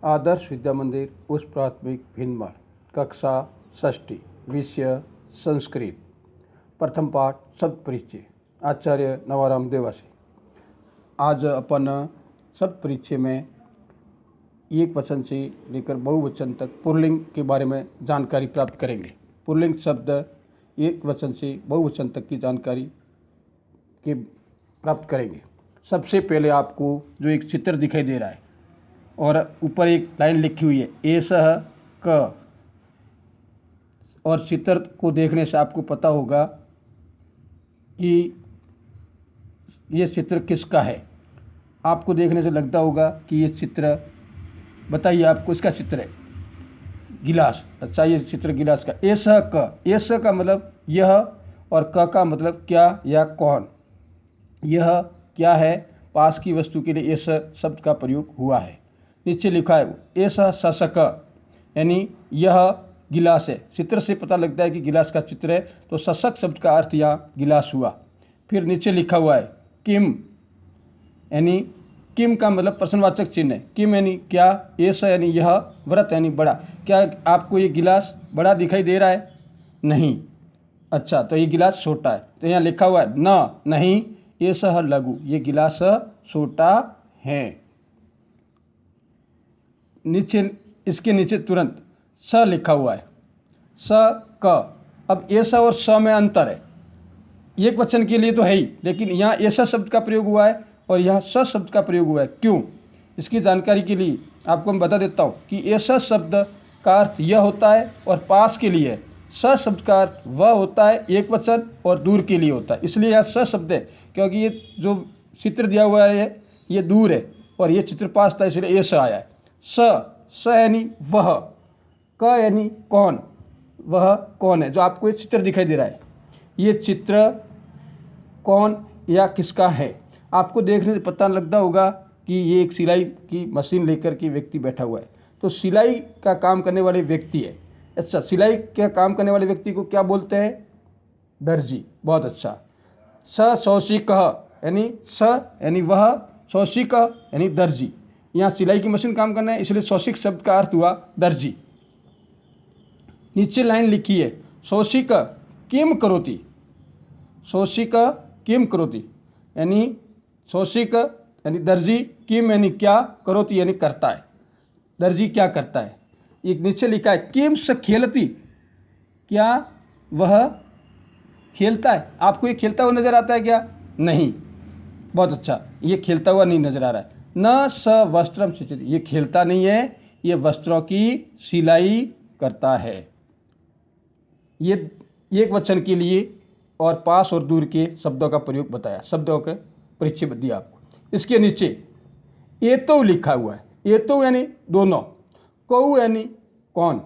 आदर्श विद्या मंदिर उच्च प्राथमिक भिनमर, कक्षा षष्ठी, विषय संस्कृत। प्रथम पाठ शब्द परिचय। आचार्य नवाराम देवासी। आज अपन शब्द परिचय में एक वचन से लेकर बहुवचन तक पुल्लिंग के बारे में जानकारी प्राप्त करेंगे। पुल्लिंग शब्द एक वचन से बहुवचन तक की जानकारी के प्राप्त करेंगे। सबसे पहले आपको जो एक चित्र दिखाई दे रहा है और ऊपर एक लाइन लिखी हुई है एसह क, और चित्र को देखने से आपको पता होगा कि ये चित्र किसका है। आपको देखने से लगता होगा कि ये चित्र, बताइए आपको इसका चित्र है गिलास। अच्छा, ये चित्र गिलास का। एसह क, एसह का मतलब यह और क का मतलब क्या या कौन। यह क्या है, पास की वस्तु के लिए एसह शब्द का प्रयोग हुआ है। नीचे लिखा है एसह शशक, यानी यह गिलास है। चित्र से पता लगता है कि गिलास का चित्र है, तो शशक शब्द का अर्थ यहाँ गिलास हुआ। फिर नीचे लिखा हुआ है किम, यानी किम का मतलब प्रश्नवाचक चिन्ह है। किम यानी क्या, ऐसा यानी यह, व्रत यानी बड़ा। क्या आपको ये गिलास बड़ा दिखाई दे रहा है? नहीं। अच्छा, तो ये गिलास छोटा है। तो यहाँ लिखा हुआ है न, नहीं, ऐसा लघु, ये गिलास छोटा है। नीचे इसके नीचे तुरंत स लिखा हुआ है, स क। अब ऐसा और स में अंतर है। एक वचन के लिए तो है ही, लेकिन यहाँ ऐसा शब्द का प्रयोग हुआ है और यहाँ स शब्द का प्रयोग हुआ है। क्यों? इसकी जानकारी के लिए आपको मैं बता देता हूँ कि ऐसा शब्द का अर्थ यह होता है और पास के लिए, स शब्द का अर्थ वह होता है एक वचन और दूर के लिए होता है। इसलिए यहाँ स शब्द है, क्योंकि ये जो चित्र दिया हुआ है ये दूर है और ये चित्र पास था, इसलिए ऐसा आया है। स यानी वह, क यानी कौन, वह कौन है। जो आपको ये चित्र दिखाई दे रहा है, ये चित्र कौन या किसका है। आपको देखने से पता लगता होगा कि ये एक सिलाई की मशीन लेकर के व्यक्ति बैठा हुआ है। तो सिलाई का काम करने वाले व्यक्ति है। अच्छा, सिलाई का काम करने वाले व्यक्ति को क्या बोलते हैं? दर्जी। बहुत अच्छा। स शौशिकः, यानी स यानी वह, शौशिकः यानी दर्जी। यहाँ सिलाई की मशीन काम करना है, इसलिए शौशिक शब्द का अर्थ हुआ दर्जी। नीचे लाइन लिखी है शौशिक किम करोति, शौशिक किम करोति, यानी शौशिक यानी दर्जी, किम यानी क्या, करोति यानी करता है। दर्जी क्या करता है। एक नीचे लिखा है किम स खेलती, क्या वह खेलता है। आपको ये खेलता हुआ नजर आता है क्या? नहीं। बहुत अच्छा, ये खेलता हुआ नहीं नजर आ रहा है। न स वस्त्रम सिंचति, ये खेलता नहीं है, ये वस्त्रों की सिलाई करता है। ये एक वचन के लिए और पास और दूर के शब्दों का प्रयोग बताया, शब्दों का परिचय दिया आपको। इसके नीचे एतो लिखा हुआ है। एतो यानी दोनों, कौ यानी कौन।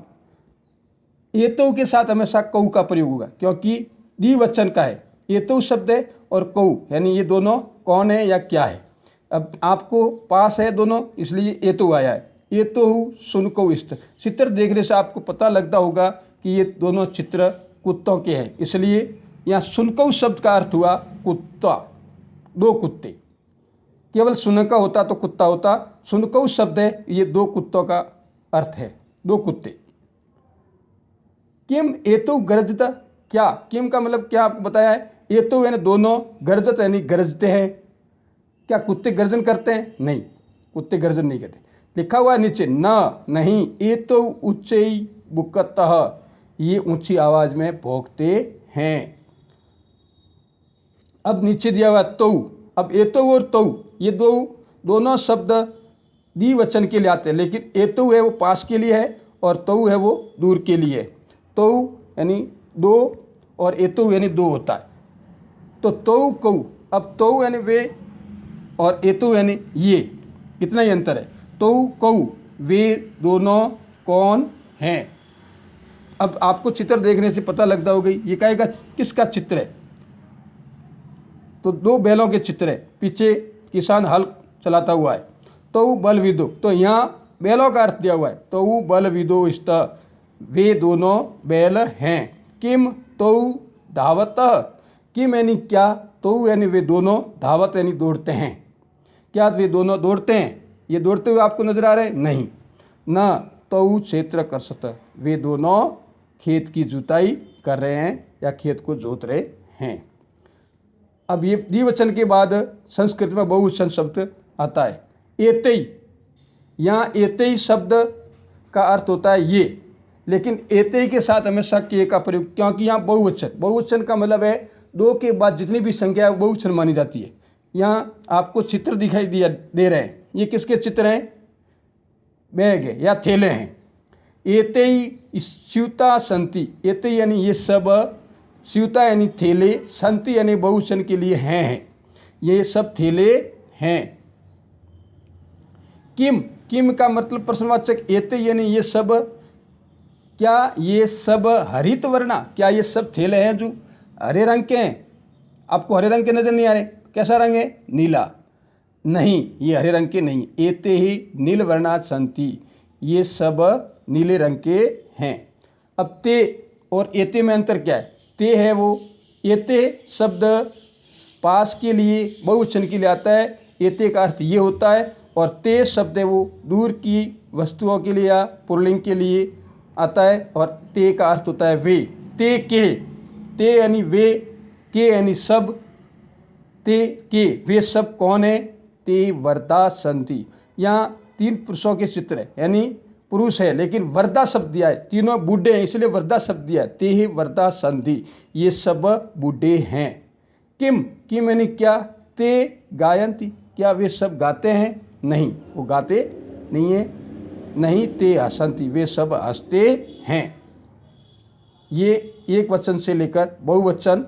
एतो के साथ हमेशा कौ का प्रयोग होगा, क्योंकि द्विवचन का है। एतो शब्द है और कौ, यानी ये दोनों कौन है या क्या है। अब आपको पास है दोनों, इसलिए एतो आया है। एतो सुनको इष्ट, चित्र देखने से आपको पता लगता होगा कि ये दोनों चित्र कुत्तों के हैं, इसलिए यहाँ सुनको शब्द का अर्थ हुआ कुत्ता, दो कुत्ते। केवल सुनका होता तो कुत्ता होता, सुनको शब्द है, ये दो कुत्तों का अर्थ है, दो कुत्ते। किम एतो गर्जत, क्या, किम का मतलब क्या आपको बताया है। एतो यानी दोनों, गर्जत यानी गरजते हैं। क्या कुत्ते गर्जन करते हैं? नहीं, कुत्ते गर्जन नहीं करते। लिखा हुआ है नीचे न, नहीं, एतो उच्चै बुक्कतः, ये ऊंची आवाज में भौंकते हैं। अब नीचे दिया हुआ तौ। अब एतो और तौ, ये दोनों शब्द द्विवचन के लिए आते हैं, लेकिन एतो है वो पास के लिए है और तौ है वो दूर के लिए है। तौ यानी दो और एतो यानी दो होता है। तो तौ कौ, अब तौ यानी वे और एतो यानी ये, कितना ही अंतर है। तौ कौ, वे दोनों कौन हैं। अब आपको चित्र देखने से पता लगता होगा ये कहेगा किसका चित्र है। तो दो बैलों के चित्र है, पीछे किसान हल चलाता हुआ है। तो बल विदो, तो यहाँ बैलों का अर्थ दिया हुआ है। तो बल विदो इष्ट, वे दोनों बैल हैं। किम तो धावत, किम यानी क्या, तो यानी वे दोनों, धावत यानी दौड़ते हैं। क्या वे दोनों दौड़ते हैं? ये दौड़ते हुए आपको नजर आ रहे हैं? नहीं। न तौ क्षेत्र कर्षत, वे दोनों खेत की जुताई कर रहे हैं या खेत को जोत रहे हैं। अब ये द्विवचन के बाद संस्कृत में बहुवचन शब्द आता है एतई। यहाँ एतई शब्द का अर्थ होता है ये, लेकिन एतई के साथ हमेशा के का प्रयोग, क्योंकि यहाँ बहुवचन का मतलब है दो के बाद जितनी भी संख्या है बहुवचन मानी जाती है। यहाँ आपको चित्र दिखाई दे रहे हैं, ये किसके चित्र हैं? बैग है या थैले हैं। एतई स्यूता संति, एतई यानी ये सब, स्यूता यानी थैले, संति यानी बहुवचन के लिए हैं, ये सब थैले हैं। किम का मतलब प्रश्नवाचक, एतई यानी ये सब, क्या ये सब हरित वर्णा, क्या ये सब थैले हैं जो हरे रंग के हैं? आपको हरे रंग के नजर नहीं आ रहे, कैसा रंग है? नीला। नहीं, ये हरे रंग के नहीं। एते ही नील वर्णा संति, ये सब नीले रंग के हैं। अब ते और एते में अंतर क्या है? ते है वो, एते शब्द पास के लिए बहुवचन के लिए आता है, एते का अर्थ ये होता है, और ते शब्द है वो दूर की वस्तुओं के लिए या पुल्लिंग के लिए आता है, और ते का अर्थ होता है वे। ते के, ते यानी वे, के यानी सब, ते के वे सब कौन है? ते वर्धा संति। यहाँ तीन पुरुषों के चित्र है, यानी पुरुष है लेकिन वर्धा शब्द दिया है, तीनों बूढ़े हैं इसलिए वर्धा शब्द दिया है। ते ही वर्धा संधि, ये सब बूढ़े हैं। किम यानी क्या? ते गायंती, क्या वे सब गाते हैं? नहीं, वो गाते नहीं है। नहीं, ते हसंती, वे सब हंसते हैं। ये एक वचन से लेकर बहुवचन,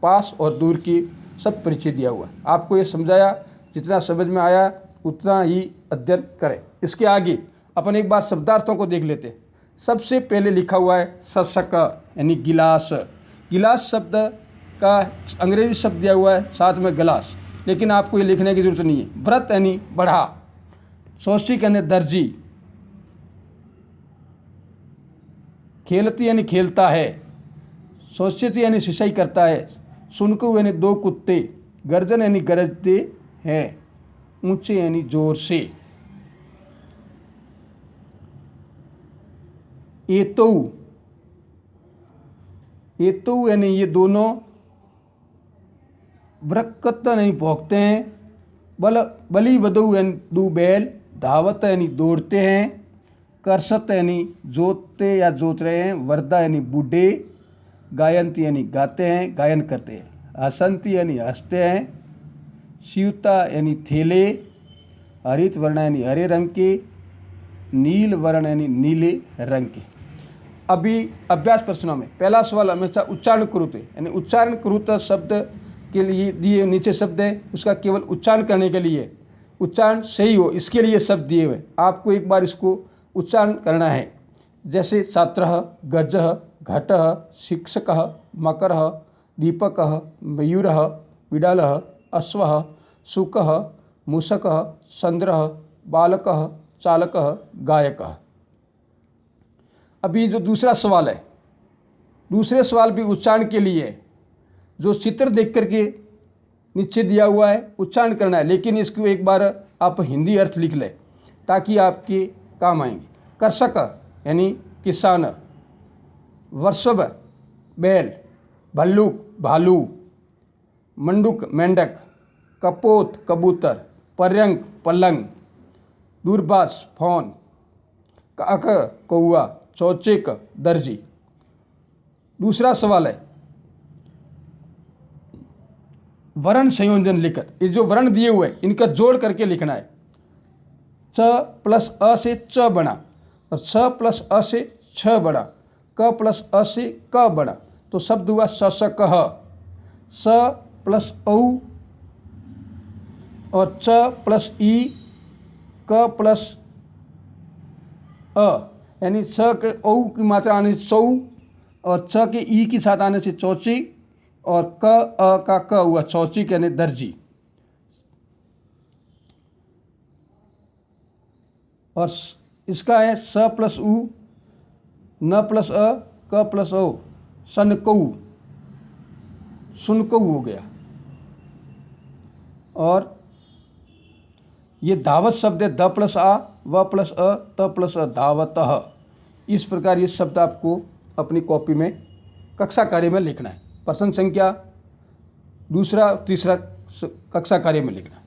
पास और दूर की सब परिचय दिया हुआ है। आपको ये समझाया, जितना समझ में आया उतना ही अध्ययन करें। इसके आगे अपन एक बार शब्दार्थों को देख लेते हैं। सबसे पहले लिखा हुआ है शशक यानी गिलास। गिलास शब्द का अंग्रेजी शब्द दिया हुआ है साथ में गिलास, लेकिन आपको ये लिखने की जरूरत नहीं है। व्रत यानी बढ़ा, शोषिक यानी दर्जी, खेलती यानी खेलता है, शोषित यानी सिंचाई करता है, सुनको यानी दो कुत्ते, गर्जन यानी गरजते हैं, ऊंचे यानी जोर से। एतौ यानी ये दोनों, वृक्कत यानी भोंकते हैं, बली वधु यानी दो बैल, धावत यानी दौड़ते हैं, कर्षत यानी जोतते या जोत रहे हैं, वर्धा यानी बूढ़े, गायंती यानी गाते हैं, गायन करते हैं, हसंती यानी हंसते हैं, स्यूता यानी थैले, हरित वर्ण यानी हरे रंग के, नील वर्ण यानी नीले रंग के। अभी अभ्यास प्रश्नों में पहला सवाल हमेशा उच्चारण कृत है, यानी उच्चारण कृत शब्द के लिए दिए नीचे शब्द है, उसका केवल उच्चारण करने के लिए, उच्चारण सही हो इसके लिए शब्द दिए हुए, आपको एक बार इसको उच्चारण करना है। जैसे छात्रः, गजः, घटः, शिक्षकः, मकरः, दीपकः, मयूरः, बिडालः, अश्वः, शुकः, मूषकः, चंद्रः, बालकः, चालकः, गायकः। अभी जो दूसरा सवाल है, दूसरे सवाल भी उच्चारण के लिए है। जो चित्र देख करके नीचे दिया हुआ है उच्चारण करना है, लेकिन इसको एक बार आप हिंदी अर्थ लिख लें ताकि आपके काम आएंगे। कर्षक यानी किसान, वर्षभ बैल, भल्लुक भालू, मंडूक मेंढक, कपोत कबूतर, पर्यंक पलंग, दूरभाष फोन, काक कौआ, चौचक दर्जी। दूसरा सवाल है वर्ण संयोजन लिखकर, ये जो वर्ण दिए हुए हैं इनका जोड़ करके लिखना है। च प्लस अ से च बना, और छ प्लस अ से छ बना, क प्लस अ से क बना, तो शब्द हुआ शशकः। स प्लस औ और च प्लस ई, क प्लस अ, यानी स के औ की मात्रा आने से चौ, और च के ई के साथ आने से चौची, और क अ का क हुआ चौचिक यानी दर्जी। और इसका है स प्लस उ, न प्लस अ, क प्लस ओ, सनकऊ, सुनकऊ हो गया। और ये धावत शब्द है, द प्लस आ, व प्लस अ, त प्लस अ, धावतः। इस प्रकार ये शब्द आपको अपनी कॉपी में कक्षा कार्य में लिखना है। प्रश्न संख्या 2, 3 कक्षा कार्य में लिखना है।